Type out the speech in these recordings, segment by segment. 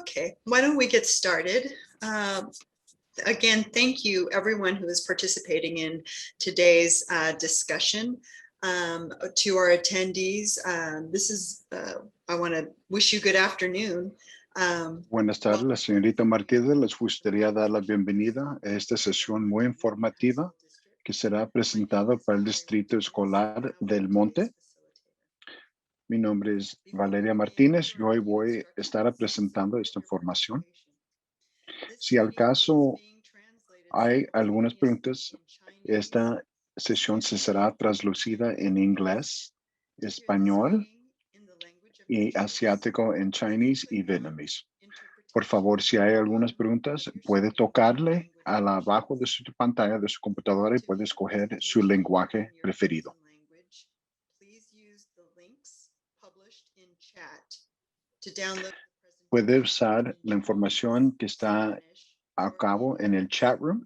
Okay, why don't we get started? Again, thank you everyone who is participating in today's discussion. To our attendees, I want to wish you good afternoon. Buenas tardes, la señorita Martínez. Les gustaría dar la bienvenida a esta sesión muy informativa que será presentada para el Distrito Escolar del Monte. Mi nombre es Valeria Martínez y hoy voy a estar presentando esta información. Si al caso hay algunas preguntas, esta sesión se será traducida en inglés, español y asiático en Chinese y Vietnamese. Por favor, si hay algunas preguntas, puede tocarle abajo de su pantalla de su computadora y puede escoger su lenguaje preferido. Puede usar la información que está a cabo en el chat room.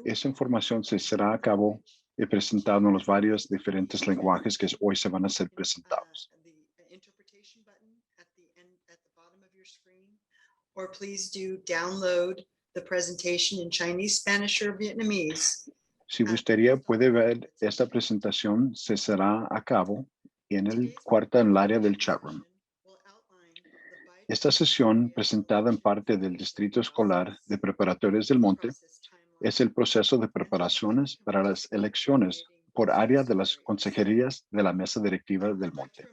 Esa información se será a cabo y presentado en los varios diferentes lenguajes que hoy se van a ser presentados. Or please do download the presentation in Chinese, Spanish, or Vietnamese. Si gustaría, puede ver esta presentación, se será a cabo en el cuarto en el área del chat room. Esta sesión, presentada en parte del Distrito Escolar de Preparatorias del Monte, es el proceso de preparaciones para las elecciones por área de las consejerías de la Mesa Directiva del Monte.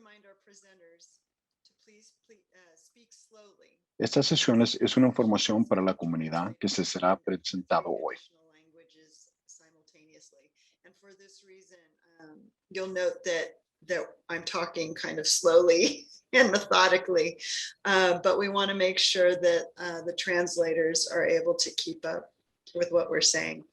Esta sesión es una información para la comunidad que se será presentado hoy. You'll note that I'm talking kind of slowly and methodically, but we want to make sure that the translators are able to keep up with what we're saying.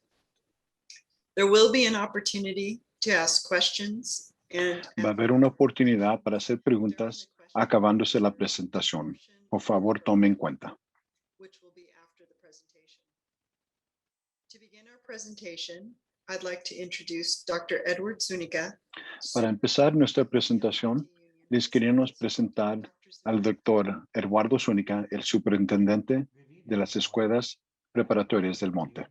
There will be an opportunity to ask questions. Va a haber una oportunidad para hacer preguntas acabándose la presentación. Por favor, tome en cuenta. Which will be after the presentation. To begin our presentation, I'd like to introduce Dr. Edward Zuniga. Para empezar nuestra presentación, les queremos presentar al doctor Eduardo Zúñiga, el superintendente de las escuelas preparatorias del Monte.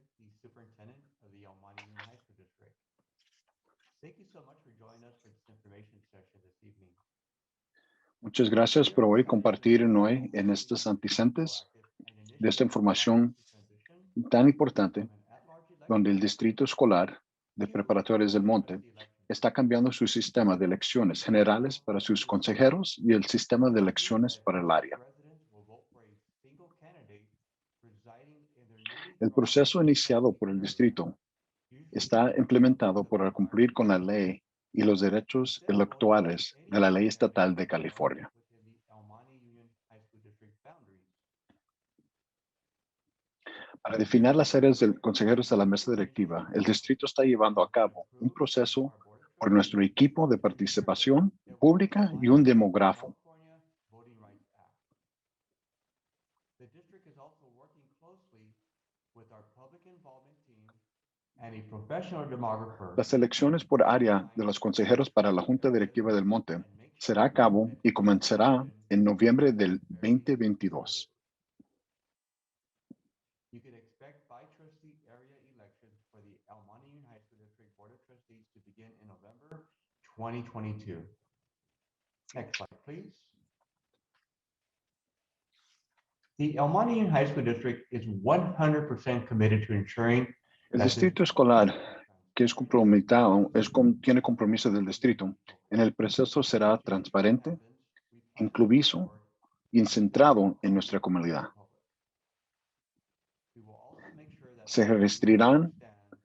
Muchas gracias por hoy compartir hoy en estos antecedentes de esta información tan importante, donde el Distrito Escolar de Preparatorias del Monte está cambiando su sistema de elecciones generales para sus consejeros y el sistema de elecciones para el área. El proceso iniciado por el distrito está implementado para cumplir con la ley y los derechos electorales de la ley estatal de California. Para definir las áreas de consejeros de la mesa directiva, el distrito está llevando a cabo un proceso por nuestro equipo de participación pública y un demógrafo. Las elecciones por área de los consejeros para la Junta Directiva del Monte será a cabo y comenzará en noviembre del 2022. You can expect by-trustee area elections for the El Monte Union High School District Board of Trustees to begin in November 2022. Next slide, please. The El Monte Union High School District is 100% committed to ensuring el distrito escolar que es comprometido, tiene compromiso del distrito. En el proceso será transparente, inclusivo y centrado en nuestra comunidad. Se restringirán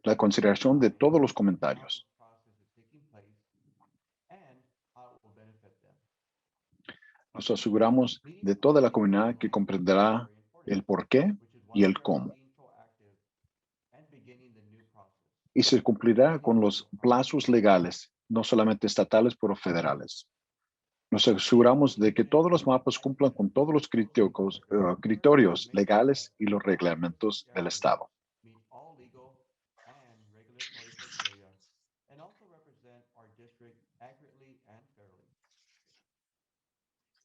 la consideración de todos los comentarios. Nos aseguramos de toda la comunidad que comprenderá el por qué y el cómo. Y se cumplirá con los plazos legales, no solamente estatales, pero federales. Nos aseguramos de que todos los mapas cumplan con todos los criterios legales y los reglamentos del Estado.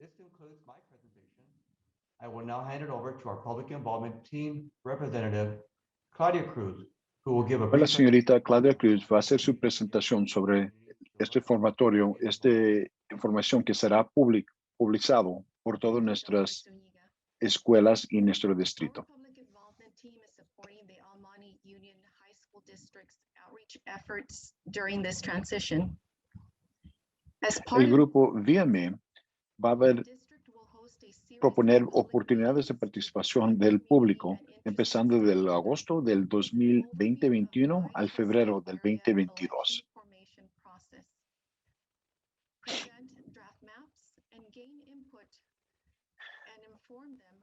This concludes my presentation. I will now hand it over to our public involvement team representative, Claudia Cruz, who will give a La brief señorita Claudia Cruz va a hacer su presentación sobre este informatorio, esta información que será publicado por todas nuestras escuelas y nuestro distrito. Our public involvement team is supporting the Almani Union High School District's outreach efforts during this transition. As part El of grupo VME va a ver the district will host a series of proponer public oportunidades de meetings participación del público, empezando del agosto del 2021 al febrero del 2022.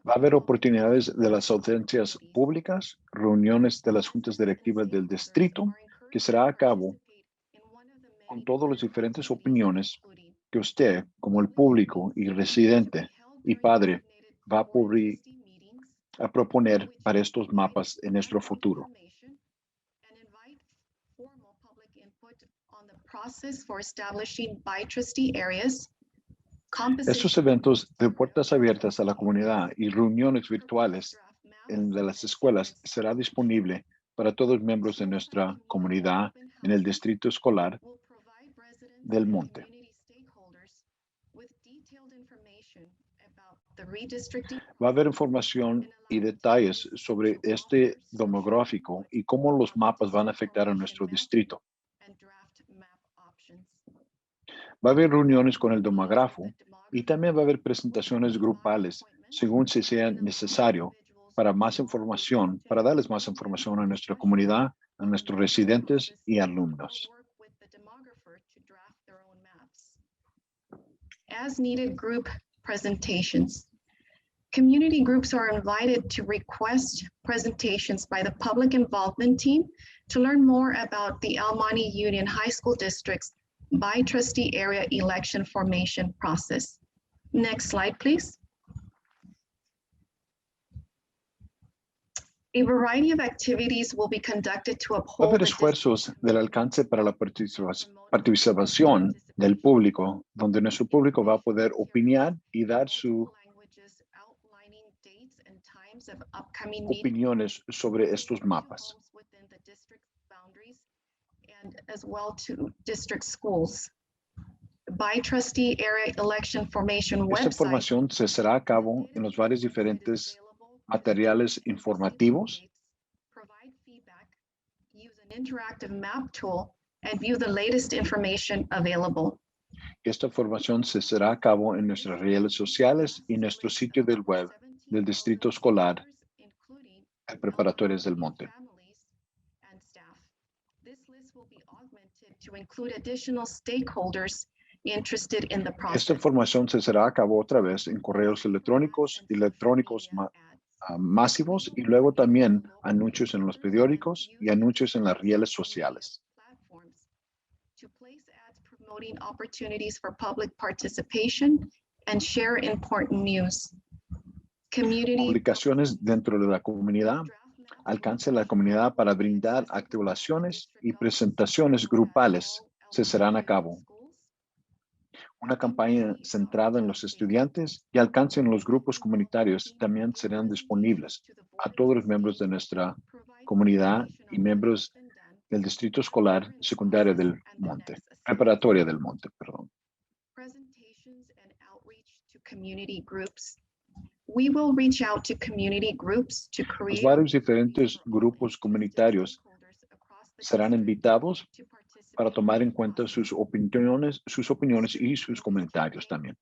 Va a haber oportunidades de las audiencias públicas, reuniones de las juntas directivas del distrito, que será a cabo con todas las diferentes opiniones que usted, como el público y residente y padre, va a proponer para estos mapas en nuestro futuro. Estos eventos de puertas abiertas a la comunidad y reuniones virtuales de las escuelas será disponible para todos los miembros de nuestra comunidad en el distrito escolar del Monte. Va a haber información y detalles sobre este demográfico y cómo los mapas van a afectar a nuestro distrito. Va a haber reuniones con el demógrafo y también va a haber presentaciones grupales según si sea necesario para más información, para darles más información a nuestra comunidad, a nuestros residentes y alumnos. As needed group presentations. Community groups are invited to request presentations by the public involvement team to learn more about the Almani Union High School District's by trustee area election formation process. Next slide, please. A variety of activities will be conducted to Va a uphold haber the esfuerzos del alcance para la participación del público, donde nuestro público va a poder opinar y dar sus opiniones sobre estos mapas. And as well to district schools. By trustee area election formation Esta website. información se hará a cabo en los varios diferentes materiales informativos. Provide feedback, use an interactive map tool, and view the latest information available. Esta información se hará a cabo en nuestras redes sociales y nuestro sitio del web del Distrito Escolar de Preparatorias del Monte. This list will be augmented to include additional stakeholders interested in the process. Esta información se hará a cabo otra vez en correos electrónicos masivos y luego también anuncios en los periódicos y anuncios en las redes sociales. To place ads promoting opportunities for public participation and share important news. Community Publicaciones dentro de la comunidad, alcance la comunidad para brindar activaciones y presentaciones grupales se harán a cabo. Una campaña centrada en los estudiantes y alcance en los grupos comunitarios también serán disponibles a todos los miembros de nuestra comunidad y miembros del Distrito Escolar Secundario del Monte, Preparatoria del Monte, perdón. Presentations and outreach to community groups. We will reach out to community groups to Los create. varios diferentes grupos comunitarios serán invitados para tomar en cuenta sus opiniones y sus comentarios también.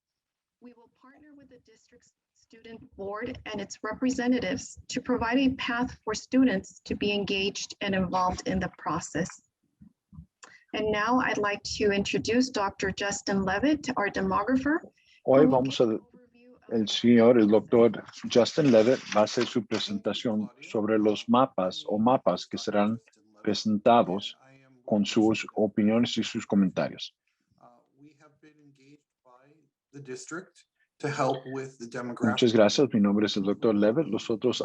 We will partner with the district's student board and its representatives to provide a path for students to be engaged and involved in the process. And now I'd like to introduce Dr. Justin Levitt, our demographer. Hoy el doctor Justin Levitt va a hacer su presentación sobre los mapas que serán presentados con sus opiniones y sus comentarios. We have been engaged by the district to help with the demographic. Muchas gracias. Mi nombre es el doctor Levitt. Nosotros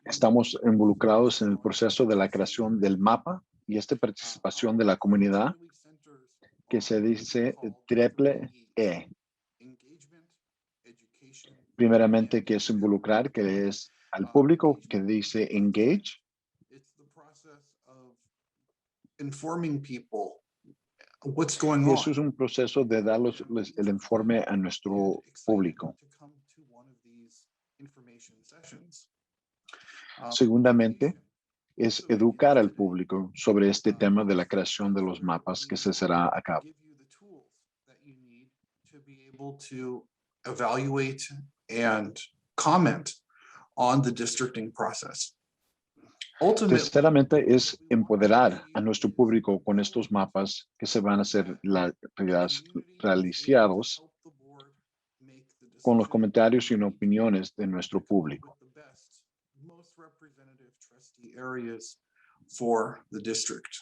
estamos involucrados en el proceso de la creación del mapa y esta participación de la comunidad que se dice triple E. Primeramente, que es involucrar, que es al público, que dice engage. It's the process of informing people what's going Y on. eso es un proceso de dar el informe a nuestro público. Segundamente, es educar al público sobre este tema de la creación de los mapas que se será a cabo. To evaluate and comment on the districting process. Ultimately, Terceramente, es empoderar a nuestro público con estos mapas que se van a ser realizados con los comentarios y opiniones de nuestro público. Most representative trustee areas for the district.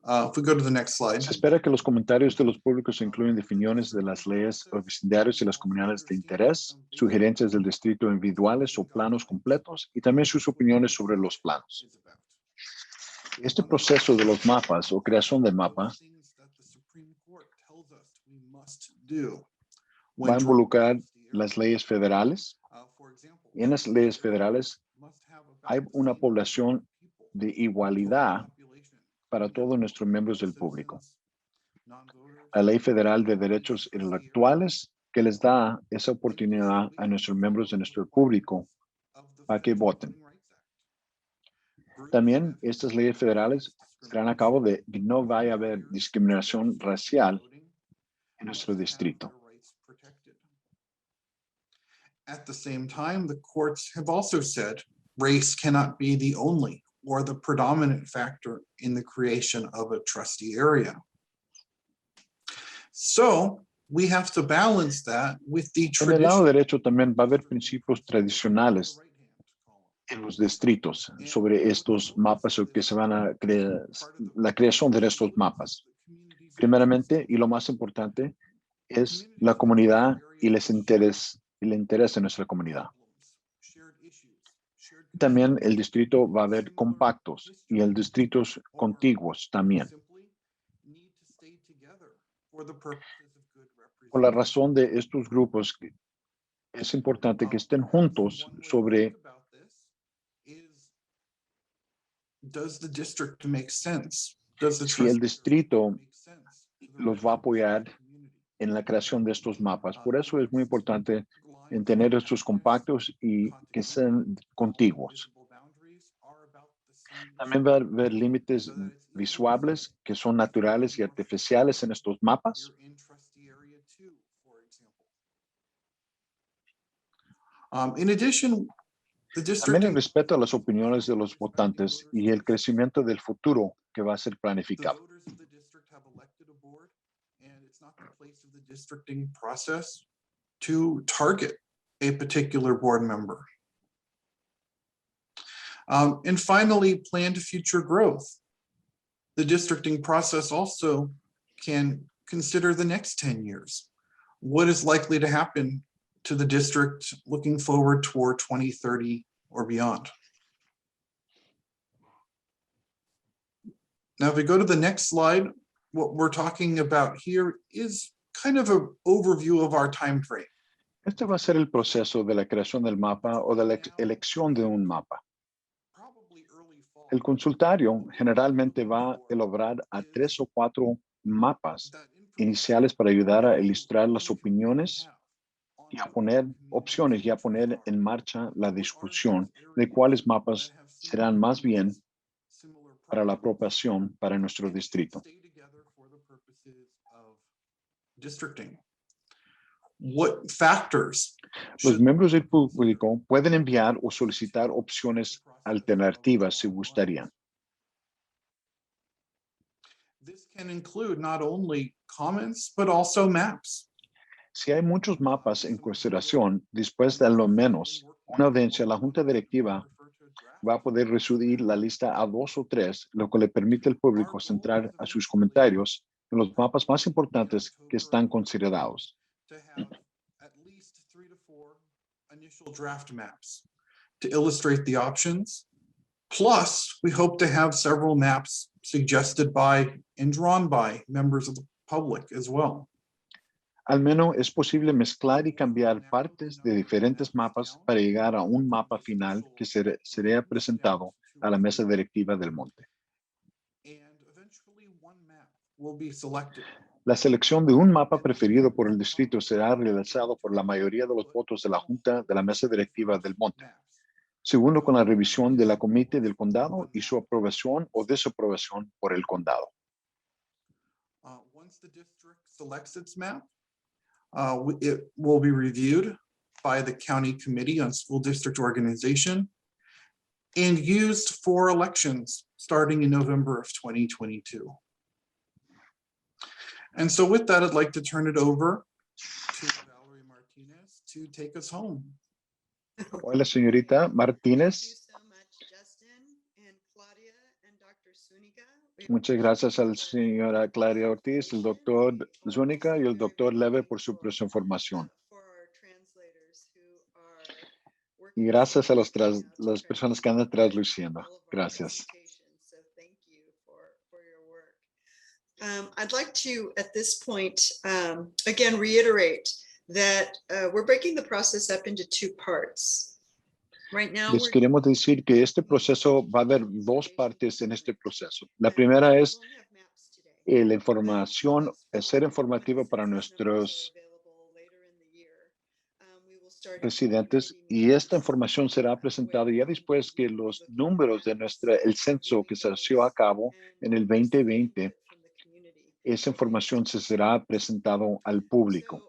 If we go to the next slide. Se espera que los comentarios de los públicos incluyan definiciones de las leyes o vecindarios y las comunidades de interés, sugerencias del distrito individuales o planos completos y también sus opiniones sobre los planos. Este proceso de los mapas o creación de mapa va a involucrar las leyes federales. Y en las leyes federales hay una población de igualdad para todos nuestros miembros del público. La Ley Federal de Derechos Intelectuales que les da esa oportunidad a nuestros miembros de nuestro público para que voten. También estas leyes federales serán a cabo de que no vaya a haber discriminación racial en nuestro distrito. At the same time, the courts have also said race cannot be the only or the predominant factor in the creation of a trustee area. So we have to balance that with the En el lado tradition. derecho también va a haber principios tradicionales en los distritos sobre estos mapas o que se van a crear, la creación de estos mapas. Primeramente, y lo más importante, es la comunidad y el interés de nuestra comunidad. También el distrito va a haber compactos y el distritos contiguos también. Por la razón de estos grupos, es importante que estén juntos sobre si el distrito los va a apoyar en la creación de estos mapas. Por eso es muy importante en tener estos compactos y que sean contiguos. También va a haber límites visuales que son naturales y artificiales en estos mapas. In addition, the También el districting respeto a las opiniones de los votantes y el crecimiento del futuro que va a ser planificado. The voters of the district have elected a board, and it's not the place of the districting process to target a particular board member. And finally, planned future growth. The districting process also can consider the next 10 years. What is likely to happen to the district looking forward toward 2030 or beyond? Now, if we go to the next slide, what we're talking about here is kind of an overview of our time frame. Este va a ser el proceso de la creación del mapa o de la elección de un mapa. Probably early fall. El consultario generalmente va a elaborar a 3 o 4 mapas iniciales para ayudar a ilustrar las opiniones y a poner opciones y a poner en marcha la discusión de cuáles mapas serán más bien para la aprobación para nuestro distrito. Districting. What factors Los miembros del público pueden enviar o solicitar opciones alternativas si gustarían. This can include not only comments, but also maps. Si hay muchos mapas en consideración, después de lo menos una audiencia, la junta directiva va a poder reducir la lista a 2 o 3, lo que le permite al público centrar a sus comentarios en los mapas más importantes que están considerados. To have at least 3 to 4 initial draft maps to illustrate the options. Plus, we hope to have several maps suggested by and drawn by members of the public as well. Al menos es posible mezclar y cambiar partes de diferentes mapas para llegar a un mapa final que sería presentado a la mesa directiva del monte. And eventually one map will be selected. La selección de un mapa preferido por el distrito será realizado por la mayoría de los votos de la Junta de la Mesa Directiva del Monte, segundo con la revisión de la Comité del Condado y su aprobación o desaprobación por el condado. Once the district selects its map, it will be reviewed by the County Committee on School District Organization and used for elections starting in November of 2022. And so with that, I'd like to turn it over to Valerie Martinez to take us home. Hola, señorita Martínez. Muchas gracias a la señora Claudia Ortiz, el doctor Zúñiga y el doctor Leve por su presentación. Y gracias a las personas que andan traduciendo. Gracias. I'd like to, at this point, again, reiterate that we're breaking the process up into two parts. Right now, Les queremos decir que este proceso va a haber dos partes en este proceso. La primera es la información, ser informativo para nuestros residentes, y esta información será presentada ya después que los números de el censo que se llevó a cabo en el 2020, esa información se será presentado al público.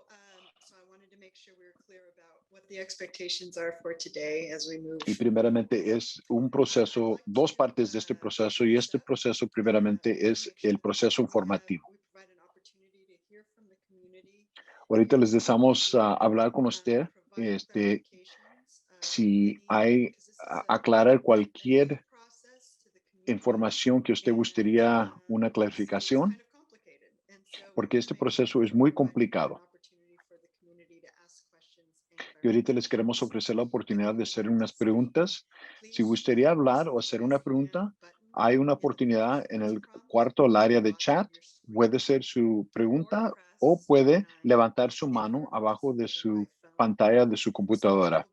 Y primeramente es un proceso, dos partes de este proceso, y este proceso primeramente es el proceso informativo. Ahorita les deseamos hablar con usted, si hay aclarar cualquier información que usted gustaría una clarificación, porque este proceso es muy complicado. Y ahorita les queremos ofrecer la oportunidad de hacer unas preguntas. Si gustaría hablar o hacer una pregunta, hay una oportunidad en el cuarto al área de chat. Puede ser su pregunta o puede levantar su mano abajo de su pantalla de su computadora.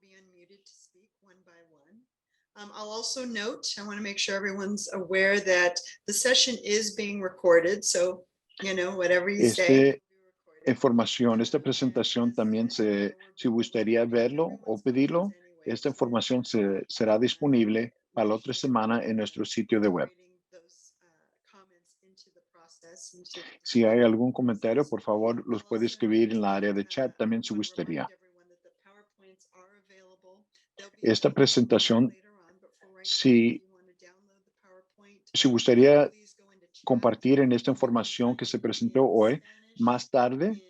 I'll also note, I want to make sure everyone's aware that the session is being recorded. So, you know, whatever you say. Información, esta presentación también si gustaría verlo o pedirlo, esta información será disponible para la otra semana en nuestro sitio de web. Si hay algún comentario, por favor, los puede escribir en la área de chat también si gustaría. Esta presentación, si gustaría compartir en esta información que se presentó hoy, más tarde,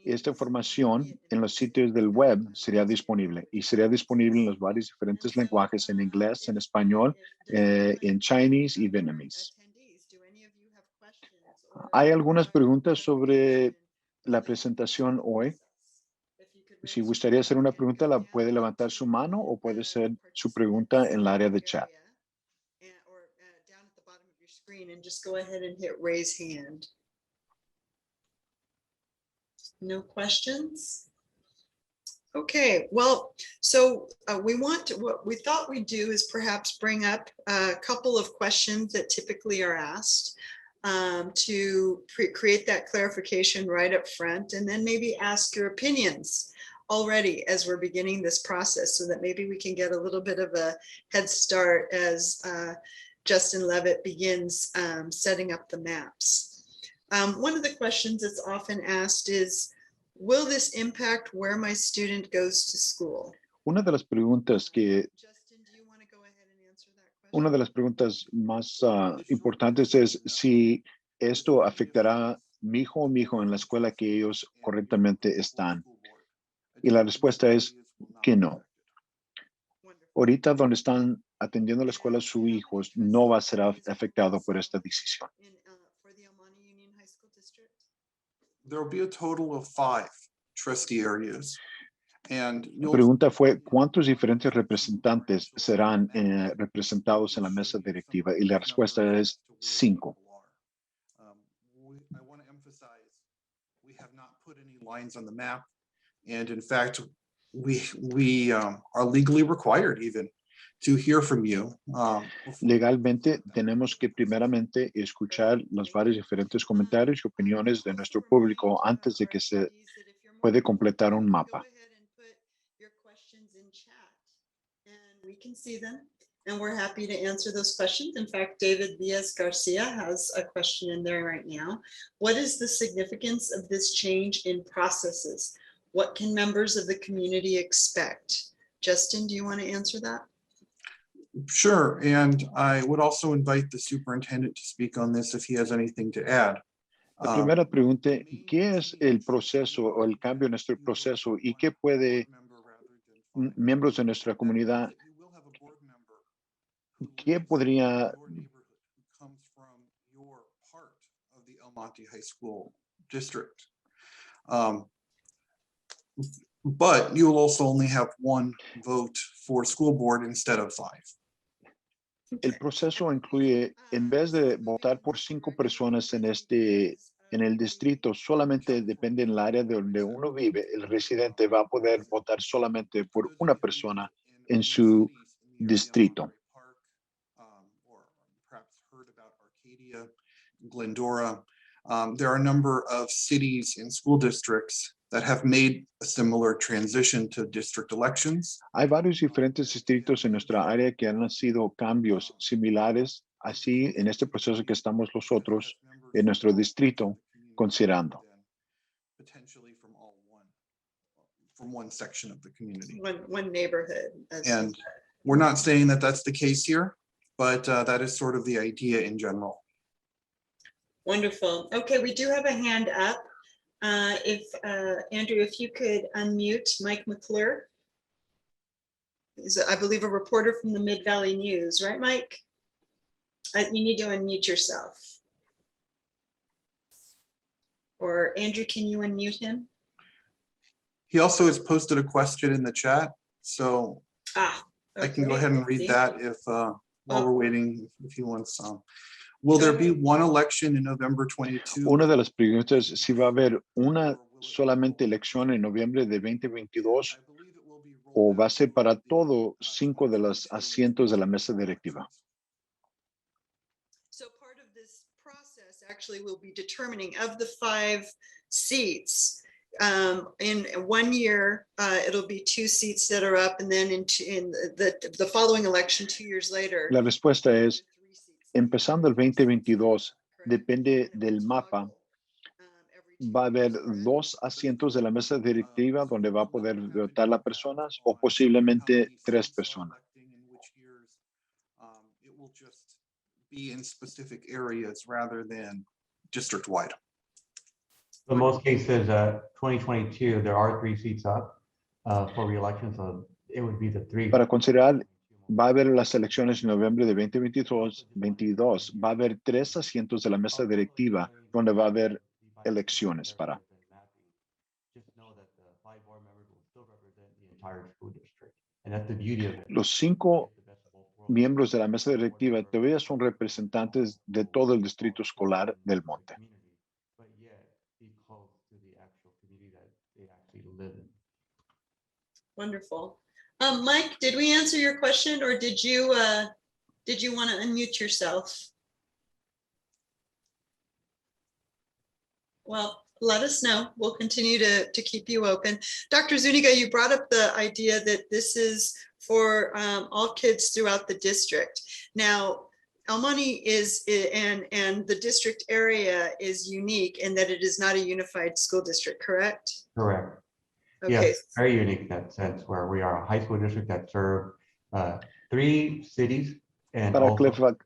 esta información en los sitios del web sería disponible y sería disponible en los varios diferentes lenguajes, en inglés, en español, en Chinese y Vietnamese. Hay algunas preguntas sobre la presentación hoy. Si gustaría hacer una pregunta, la puede levantar su mano o puede ser su pregunta en el área de chat. No questions? Okay, well, so what we thought we'd do is perhaps bring up a couple of questions that typically are asked to create that clarification right up front, and then maybe ask your opinions already as we're beginning this process, so that maybe we can get a little bit of a head start as Justin Levitt begins setting up the maps. One of the questions that's often asked is, will this impact where my student goes to school? Una de las preguntas que Justin, do you want to go ahead and answer that question? Una de las preguntas más importantes es si esto afectará mi hijo o mi hijo en la escuela que ellos correctamente están. Y la respuesta es que no. Ahorita donde están atendiendo la escuela sus hijos no va a ser afectado por esta decisión. There will be a total of 5 trustee areas. And La pregunta fue, ¿cuántos diferentes representantes serán representados en la mesa directiva? Y la respuesta es 5. We have not put any lines on the map. And in fact, we are legally required even to hear from you. Legalmente tenemos que primeramente escuchar los varios diferentes comentarios y opiniones de nuestro público antes de que se puede completar un mapa. Go ahead and put your questions in chat, and we can see them, and we're happy to answer those questions. In fact, David Diaz Garcia has a question in there right now. What is the significance of this change in processes? What can members of the community expect? Justin, do you want to answer that? Sure, and I would also invite the superintendent to speak on this if he has anything to add. La primera pregunta, ¿qué es el proceso o el cambio en nuestro proceso y qué puede miembros de nuestra comunidad, qué podría High School District? But you will also only have one vote for school board instead of 5. El proceso incluye, en vez de votar por 5 personas en el distrito, solamente depende en el área de donde uno vive. El residente va a poder votar solamente por una persona en su distrito. Glendora. There are a number of cities and school districts that have made a similar transition to district elections. Hay varios diferentes distritos en nuestra área que han sido cambios similares, así en este proceso que estamos nosotros en nuestro distrito considerando. Potentially from one section of the community. One neighborhood. And we're not saying that that's the case here, but that is sort of the idea in general. Wonderful. Okay, we do have a hand up. Andrew, if you could unmute Mike McClure. He's, I believe, a reporter from the Mid-Valley News, right, Mike? You need to unmute yourself. Or Andrew, can you unmute him? He also has posted a question in the chat, so okay. I can go ahead and read that if while we're waiting, if he wants some. Will there be one election in November 22? Una de las preguntas, si va a haber una solamente elección en noviembre de 2022 o va a ser para todo 5 de los asientos de la mesa directiva. So part of this process actually will be determining of the 5 seats. In 1 year, it'll be 2 seats that are up, and then in the following election 2 years later. La respuesta es, empezando el 2022, depende del mapa, va a haber 2 asientos de la mesa directiva donde va a poder votar las personas o posiblemente 3 personas. It will just be in specific areas rather than district-wide. In most cases, 2022, there are 3 seats up for re-election, so it would be the 3. Para considerar, va a haber las elecciones en noviembre de 2022, va a haber 3 asientos de la mesa directiva donde va a haber elecciones para. Los 5 miembros de la mesa directiva todavía son representantes de todo el distrito escolar del Monte. Wonderful. Mike, did we answer your question, or did you want to unmute yourself? Well, let us know. We'll continue to keep you open. Dr. Zuniga, you brought up the idea that this is for all kids throughout the district. Now, El Monte is, and the district area is unique in that it is not a unified school district, correct? Correct. Okay. Yes, very unique in that sense, where we are a high school district that serve 3 cities. And Para also,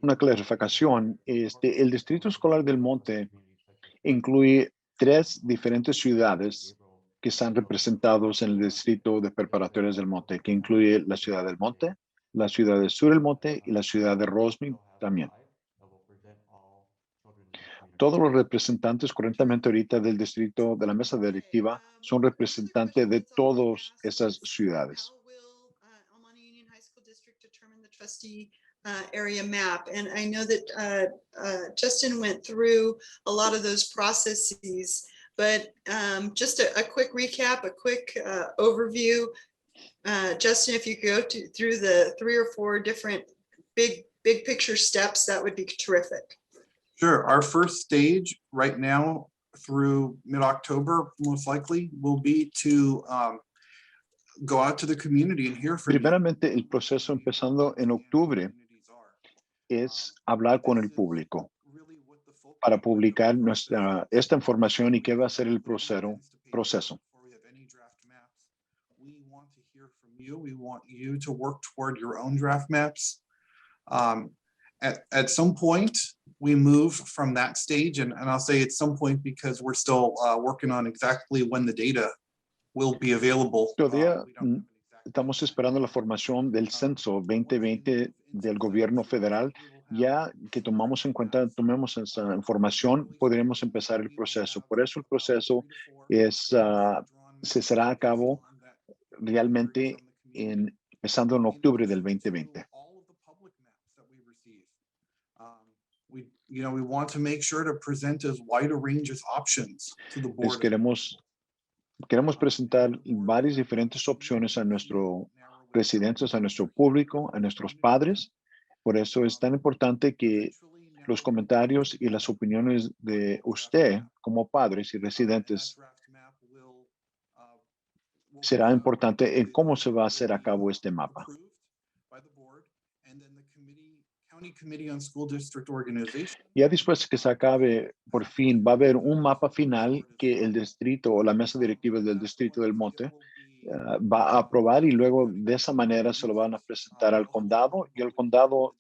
una clarificación, el Distrito Escolar del Monte incluye 3 diferentes ciudades que están representados en el Distrito de Preparatorias del Monte, que incluye la ciudad del Monte, la ciudad de Sur del Monte y la ciudad de Rosemead también. Todos los representantes correctamente ahorita del distrito de la mesa directiva son representantes de todas esas ciudades. How will El Monte Union High School District determine the trustee area map. And I know that Justin went through a lot of those processes, but just a quick recap, a quick overview. Justin, if you could go through the 3 or 4 different big picture steps, that would be terrific. Sure. Our first stage right now through mid-October, most likely, will be to go out to the community and hear from you. Primeramente, el proceso empezando en octubre es hablar con el público para publicar esta información y qué va a ser el proceso. We want to hear from you. We want you to work toward your own draft maps. At some point, we move from that stage, and I'll say at some point because we're still working on exactly when the data will be available. Todavía estamos esperando la formación del censo 2020 del gobierno federal. Ya que tomemos esa información, podremos empezar el proceso. Por eso el proceso se será a cabo realmente empezando en octubre del 2020. We want to make sure to present as wide a range of options to the board. Queremos presentar varias diferentes opciones a nuestros residentes, a nuestro público, a nuestros padres. Por eso es tan importante que los comentarios y las opiniones de usted como padres y residentes será importante en cómo se va a hacer a cabo este mapa. Ya después que se acabe, por fin, va a haber un mapa final que el distrito o la mesa directiva del distrito del Monte va a aprobar, y luego de esa manera se lo van a presentar al condado, y el condado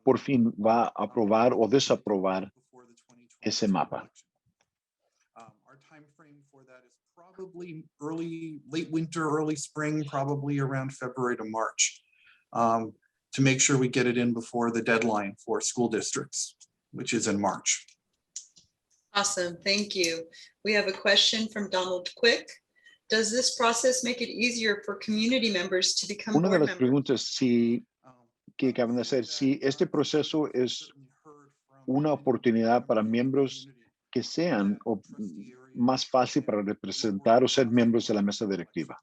por fin va a aprobar o desaprobar ese mapa. Our time frame for that is probably late winter, early spring, probably around February to March, to make sure we get it in before the deadline for school districts, which is in March. Awesome, thank you. We have a question from Donald Quick. Does this process make it easier for community members to become Una de board las members? preguntas que acaban de hacer, si este proceso es una oportunidad para miembros que sean más fácil para representar o ser miembros de la mesa directiva.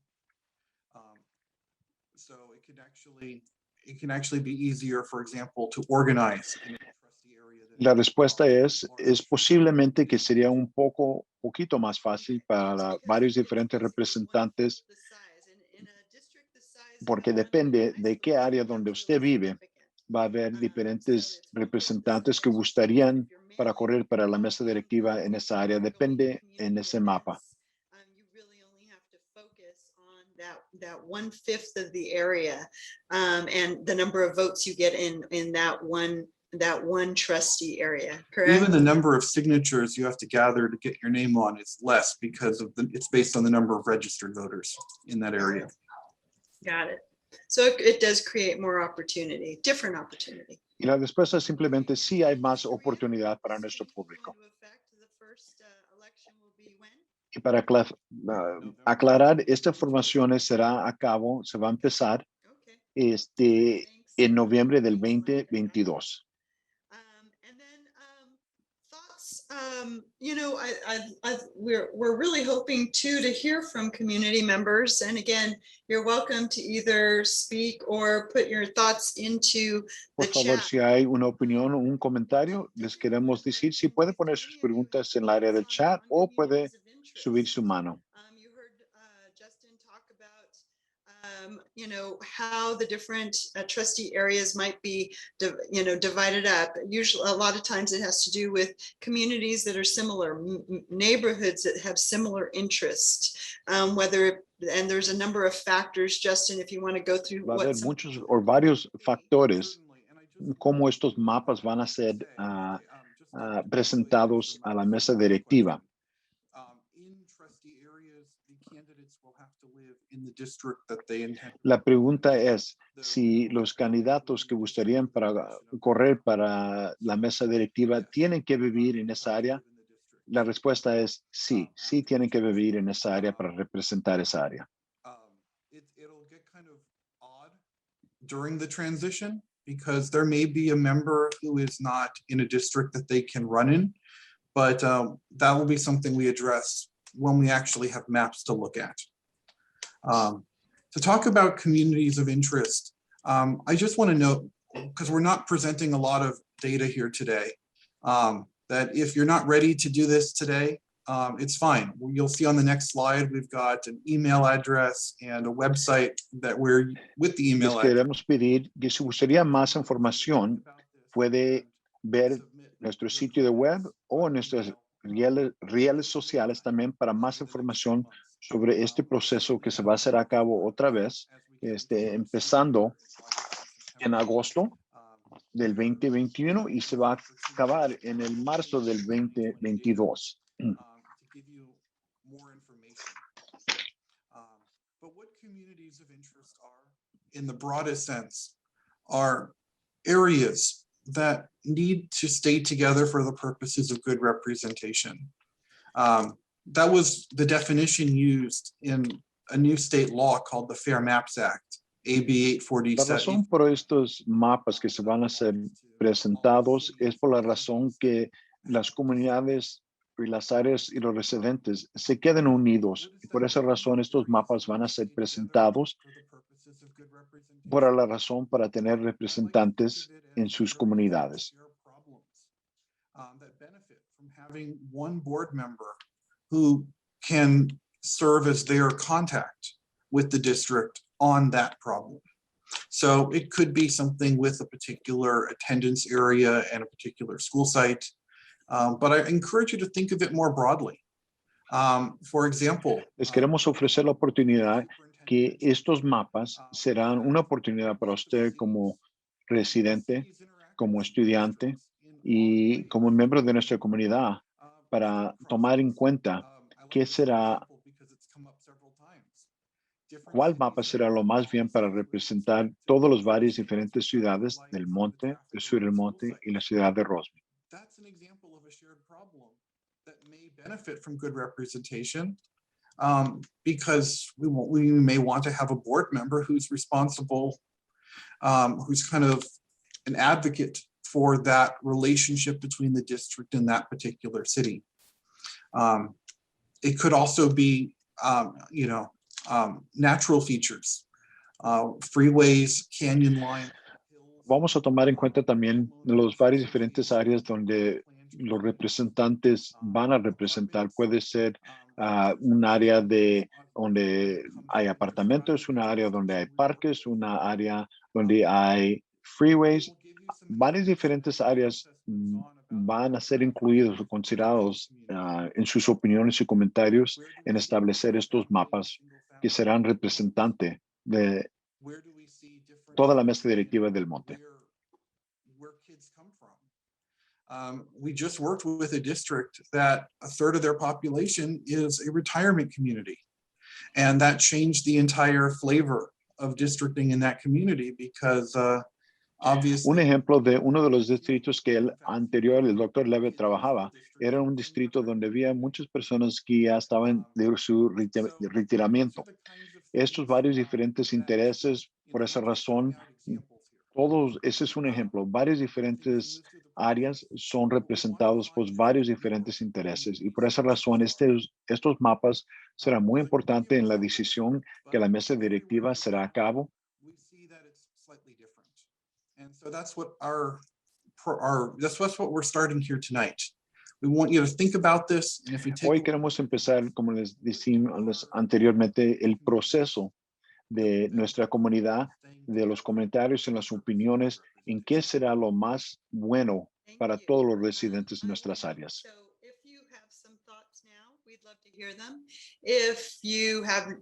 So it can actually be easier, for example, to organize in a trustee area. La respuesta es posiblemente que sería un poquito más fácil para varios diferentes representantes, porque depende de qué área donde usted vive. Va a haber diferentes representantes que gustarían para correr para la mesa directiva en esa área. Depende en ese mapa. That 1/5 of the area, and the number of votes you get in that one trustee area, correct? Even the number of signatures you have to gather to get your name on is less because it's based on the number of registered voters in that area. Got it. So it does create more opportunity, different opportunity. Y la respuesta es simplemente sí hay más oportunidad para nuestro público. Y para aclarar, esta formación se va a empezar en noviembre del 2022. And then thoughts, we're really hoping to hear from community members. And again, you're welcome to either speak or put your thoughts into the Por favor, chat. si hay una opinión o un comentario, les queremos decir si puede poner sus preguntas en el área del chat o puede subir su mano. You heard Justin talk about, how the different trustee areas might be, divided up. Usually, a lot of times it has to do with communities that are similar, neighborhoods that have similar interests, and there's a number of factors. Justin, if you want to go through Va a haber muchos o varios factores cómo estos mapas van a ser presentados a la mesa directiva. La pregunta es si los candidatos que gustarían correr para la mesa directiva tienen que vivir en esa área. La respuesta es sí tienen que vivir en esa área para representar esa área. It'll get kind of odd during the transition because there may be a member who is not in a district that they can run in, but that will be something we address when we actually have maps to look at. To talk about communities of interest, I just want to note, because we're not presenting a lot of data here today, that if you're not ready to do this today, it's fine. You'll see on the next slide, we've got an email address and a website that we're with the email Les address. queremos pedir que si gustaría más información, puede ver nuestro sitio de web o nuestras redes sociales también para más información sobre este proceso que se va a hacer a cabo otra vez, empezando en agosto del 2021 y se va a acabar en el marzo del 2022. To give you more information. But what communities of interest are, in the broadest sense, are areas that need to stay together for the purposes of good representation. That was the definition used in a new state law called the Fair Maps Act, AB La 847. razón por estos mapas que se van a ser presentados es por la razón que las comunidades y las áreas y los residentes se queden unidos. Y por esa razón estos mapas van a ser presentados por la razón para tener representantes en sus comunidades. That benefit from having one board member who can serve as their contact with the district on that problem. So it could be something with a particular attendance area and a particular school site. But I encourage you to think of it more broadly. For example, Les queremos ofrecer la oportunidad que estos mapas serán una oportunidad para usted como residente, como estudiante y como miembro de nuestra comunidad para tomar en cuenta qué será, cuál mapa será lo más bien para representar todos los varios diferentes ciudades del monte, del sur del monte y la ciudad de Rosby. That's an example of a shared problem that may benefit from good representation, because we may want to have a board member who's responsible, who's kind of an advocate for that relationship between the district and that particular city. It could also be, natural features, freeways, canyon line. Vamos a tomar en cuenta también los varios diferentes áreas donde los representantes van a representar. Puede ser un área donde hay apartamentos, una área donde hay parques, una área donde hay freeways. Varias diferentes áreas van a ser incluidos o considerados en sus opiniones y comentarios en establecer estos mapas que serán representantes de toda la mesa directiva del monte. We just worked with a district that a third of their population is a retirement community. And that changed the entire flavor of districting in that community because obviously. Un ejemplo de uno de los distritos que el anterior, el doctor Leve trabajaba, era un distrito donde había muchas personas que ya estaban de su retiramiento. Estos varios diferentes intereses, por esa razón, todos, ese es un ejemplo, varias diferentes áreas son representados por varios diferentes intereses y por esa razón estos mapas serán muy importantes en la decisión que la mesa directiva será a cabo. And so that's what that's what we're starting here tonight. We want you to think about this. And if you take Hoy queremos empezar, como les decimos anteriormente, el proceso de nuestra comunidad, de los comentarios y las opiniones, en qué será lo más bueno para todos los residentes de nuestras áreas. We'd love to hear them. If you have,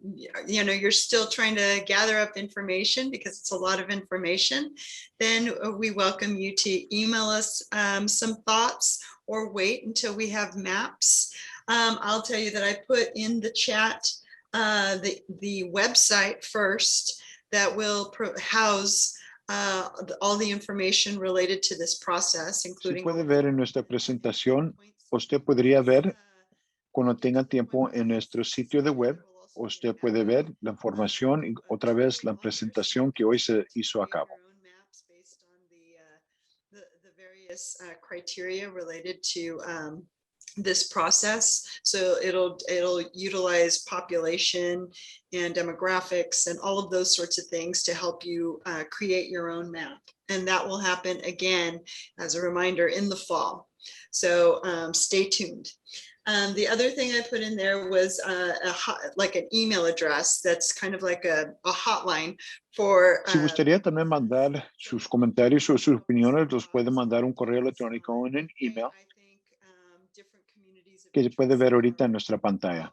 you're still trying to gather up information because it's a lot of information, then we welcome you to email us some thoughts or wait until we have maps. I'll tell you that I put in the chat the website first that will house all the information related to this process, including. Si puede ver en nuestra presentación, usted podría ver cuando tenga tiempo en nuestro sitio de web, usted puede ver la información y otra vez la presentación que hoy se hizo a cabo. various criteria related to this process. So it'll utilize population and demographics and all of those sorts of things to help you create your own map. And that will happen again, as a reminder, in the fall. So stay tuned. The other thing I put in there was like an email address that's kind of like a hotline for. Si gustaría también mandar sus comentarios o sus opiniones, los puede mandar un correo electrónico o en un email que se puede ver ahorita en nuestra pantalla.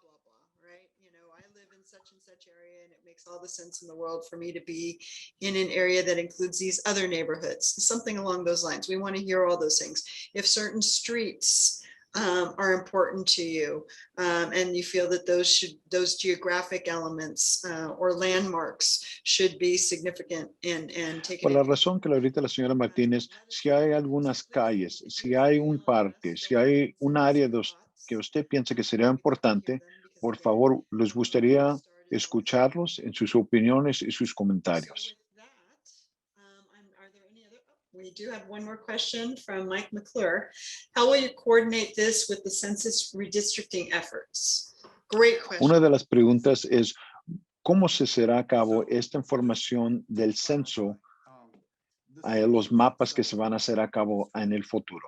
I live in such and such area, and it makes all the sense in the world for me to be in an area that includes these other neighborhoods, something along those lines. We want to hear all those things. If certain streets are important to you, and you feel that those geographic elements or landmarks should be significant and taken. Por la razón que ahorita la señora Martínez, si hay algunas calles, si hay un parque, si hay un área que usted piensa que sería importante, por favor, les gustaría escucharlos en sus opiniones y sus comentarios. We do have one more question from Mike McClure. How will you coordinate this with the census redistricting efforts? Great question. Una de las preguntas es, ¿cómo se será a cabo esta información del censo a los mapas que se van a hacer a cabo en el futuro?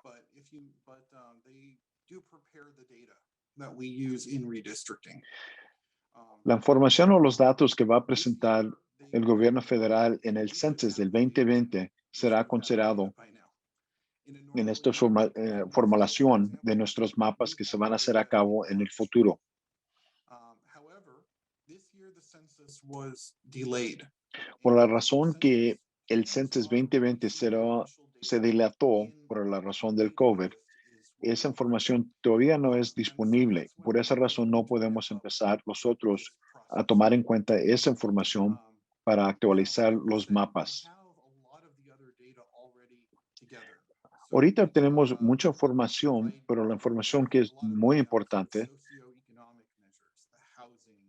La información o los datos que va a presentar el gobierno federal en el census del 2020 será considerado en esta formulación de nuestros mapas que se van a hacer a cabo en el futuro. Por la razón que el census 2020 se dilató por la razón del COVID, esa información todavía no es disponible. Por esa razón no podemos empezar nosotros a tomar en cuenta esa información para actualizar los mapas. Ahorita tenemos mucha información, pero la información que es muy importante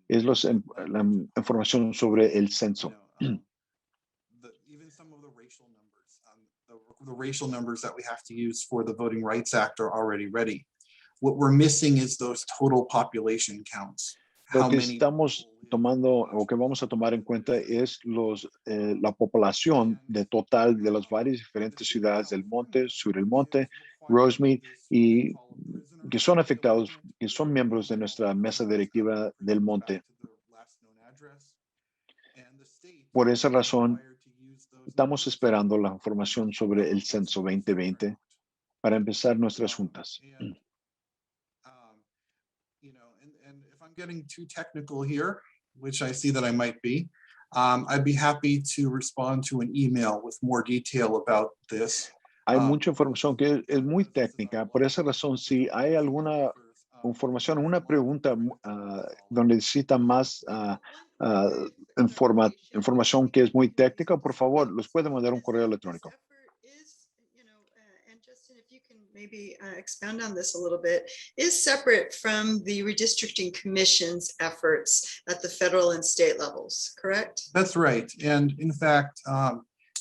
es la información sobre el censo. The racial numbers that we have to use for the Voting Rights Act are already ready. What we're missing is those total population counts. Lo que estamos tomando o que vamos a tomar en cuenta es la población de total de las varias diferentes ciudades del monte, sur del monte, Rosemead, y que son afectados, que son miembros de nuestra mesa directiva del monte. Por esa razón, estamos esperando la información sobre el censo 2020 para empezar nuestras juntas. If I'm getting too technical here, which I see that I might be, I'd be happy to respond to an email with more detail about this. Hay mucha información que es muy técnica. Por esa razón, si hay alguna información, una pregunta donde necesita más información que es muy técnica, por favor, los puede mandar un correo electrónico. Maybe expound on this a little bit, is separate from the redistricting commission's efforts at the federal and state levels, correct? That's right. And in fact,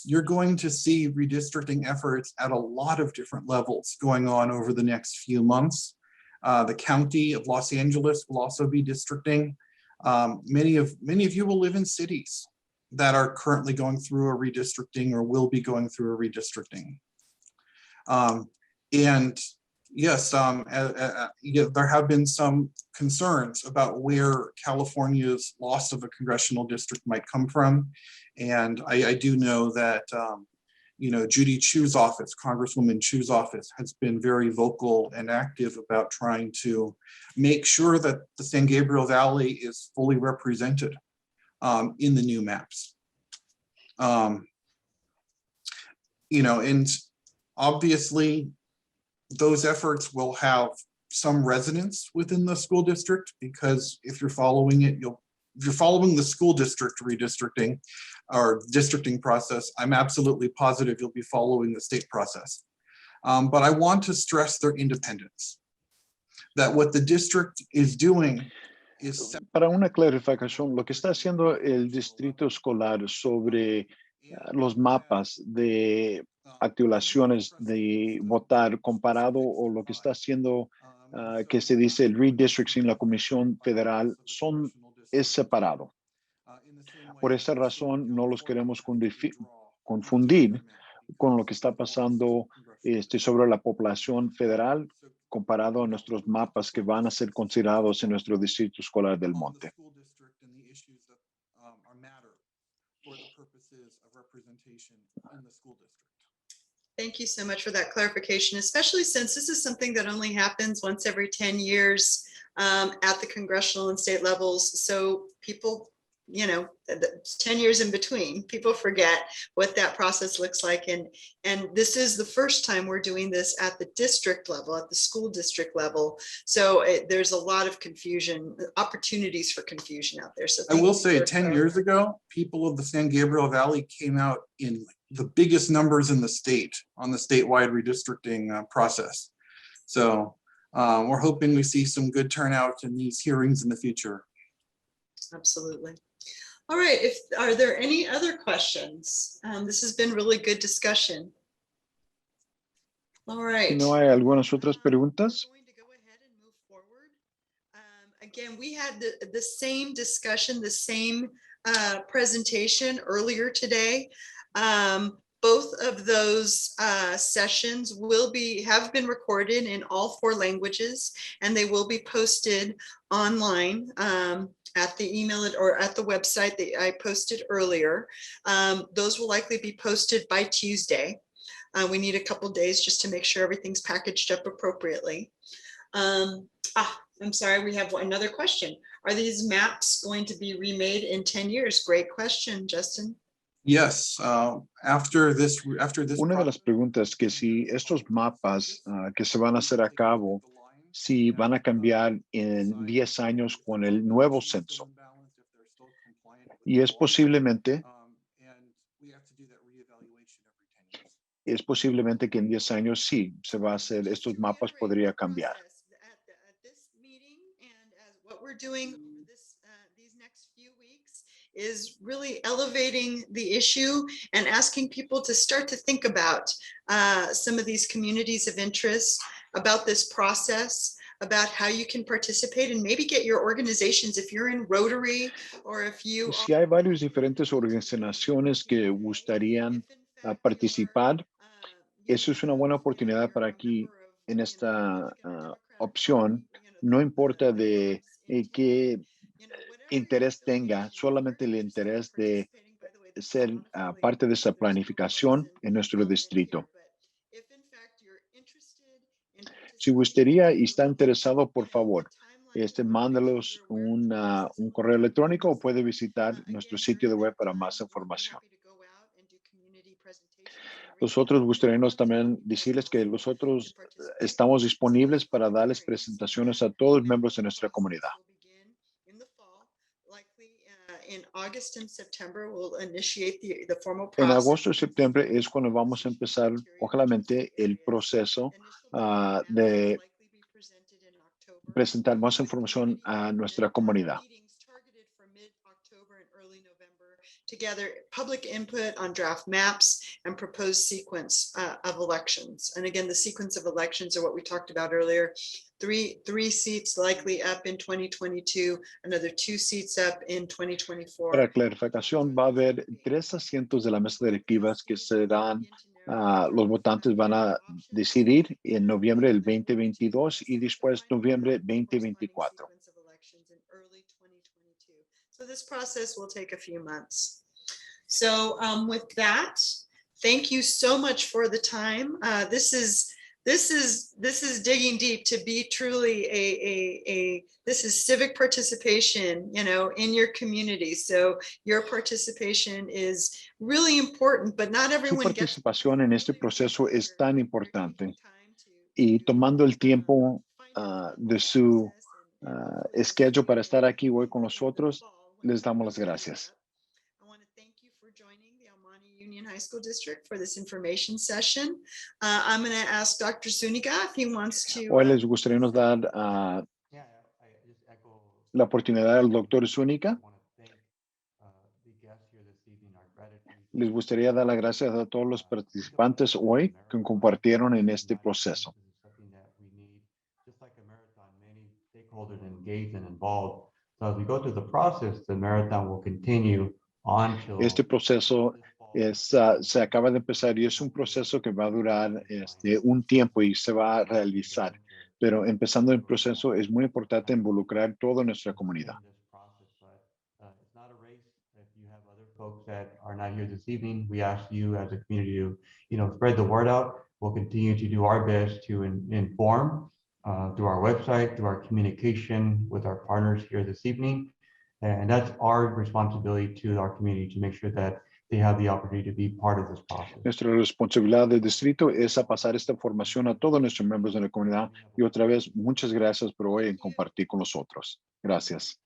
you're going to see redistricting efforts at a lot of different levels going on over the next few months. The County of Los Angeles will also be districting. Many of you will live in cities that are currently going through a redistricting or will be going through a redistricting. And yes, there have been some concerns about where California's loss of a congressional district might come from. And I do know that, Judy Chu's office, Congresswoman Chu's office, has been very vocal and active about trying to make sure that the San Gabriel Valley is fully represented in the new maps. And obviously, those efforts will have some resonance within the school district, because if you're following it, if you're following the school district redistricting or districting process, I'm absolutely positive you'll be following the state process. But I want to stress their independence, that what the district is doing is... Para una clarificación, lo que está haciendo el distrito escolar sobre los mapas de activaciones de votar comparado o lo que está haciendo que se dice el redistricting, la Comisión Federal, es separado. Por esa razón, no los queremos confundir con lo que está pasando sobre la población federal comparado a nuestros mapas que van a ser considerados en nuestro distrito escolar del Monte. Thank you so much for that clarification, especially since this is something that only happens once every 10 years at the congressional and state levels. So people, 10 years in between, people forget what that process looks like. And this is the first time we're doing this at the district level, at the school district level. So there's a lot of confusion, opportunities for confusion out there. So I will say 10 years ago, people of the San Gabriel Valley came out in the biggest numbers in the state on the statewide redistricting process. So we're hoping we see some good turnout in these hearings in the future. Absolutely. All right, are there any other questions? This has been really good discussion. All right. Si no hay algunas otras preguntas. I'm going to go ahead and move forward. Again, we had the same discussion, the same presentation earlier today. Both of those sessions have been recorded in all 4 languages, and they will be posted online at the email or at the website that I posted earlier. Those will likely be posted by Tuesday. We need a couple days just to make sure everything's packaged up appropriately. I'm sorry, we have another question. Are these maps going to be remade in 10 years? Great question, Justin. Yes, after this. Una de las preguntas que si estos mapas que se van a hacer a cabo, si van a cambiar en 10 años con el nuevo censo. Y es posiblemente que en 10 años sí se va a hacer, estos mapas podría cambiar. What we're doing these next few weeks is really elevating the issue and asking people to start to think about some of these communities of interest, about this process, about how you can participate and maybe get your organizations, if you're in Rotary or if you Si hay varias diferentes organizaciones que gustarían participar, eso es una buena oportunidad para aquí en esta opción. No importa de qué interés tenga, solamente el interés de ser parte de esa planificación en nuestro distrito. Si gustaría y está interesado, por favor, mándalos un correo electrónico o puede visitar nuestro sitio de web para más información. Nosotros gustaríamos también decirles que nosotros estamos disponibles para darles presentaciones a todos los miembros de nuestra comunidad. En agosto y septiembre es cuando vamos a empezar, ojalá, el proceso de presentar más información a nuestra comunidad. To gather public input on draft maps and proposed sequence of elections. And again, the sequence of elections are what we talked about earlier. Three seats likely up in 2022, another 2 seats up in 2024. Para clarificación, va a haber 3 asientos de la mesa directiva que serán, los votantes van a decidir en noviembre del 2022 y después noviembre 2024. So this process will take a few months. So with that, thank you so much for the time. This is digging deep to be truly this is civic participation, in your community. So your participation is really important, but not everyone Su participación en este proceso es tan importante y tomando el tiempo de su schedule para estar aquí hoy con nosotros, les damos las gracias. I want to thank you for joining the El Monte Union High School District for this information session. I'm going to ask Dr. Zuniga if he wants to. Hoy les gustaría nos dar Yeah, I just echo. la oportunidad al doctor Zúñiga. I want to thank the guests here this evening, our gratitude Les gustaría dar las gracias a todos los participantes hoy que compartieron en este proceso. Just like a marathon, many stakeholders engaged and involved. So as we go through the process, the marathon will continue on till Este proceso this se acaba de empezar y es un proceso que va a durar un tiempo y se va a realizar. Pero empezando el proceso es muy importante involucrar toda nuestra comunidad. It's not a race. If you have other folks that are not here this evening, we ask you as a community to, spread the word out. We'll continue to do our best to inform through our website, through our communication with our partners here this evening. And that's our responsibility to our community to make sure that they have the opportunity to be part of this process. Nuestra responsabilidad del distrito es a pasar esta información a todos nuestros miembros de la comunidad. Y otra vez, muchas gracias por hoy en compartir con nosotros. Gracias.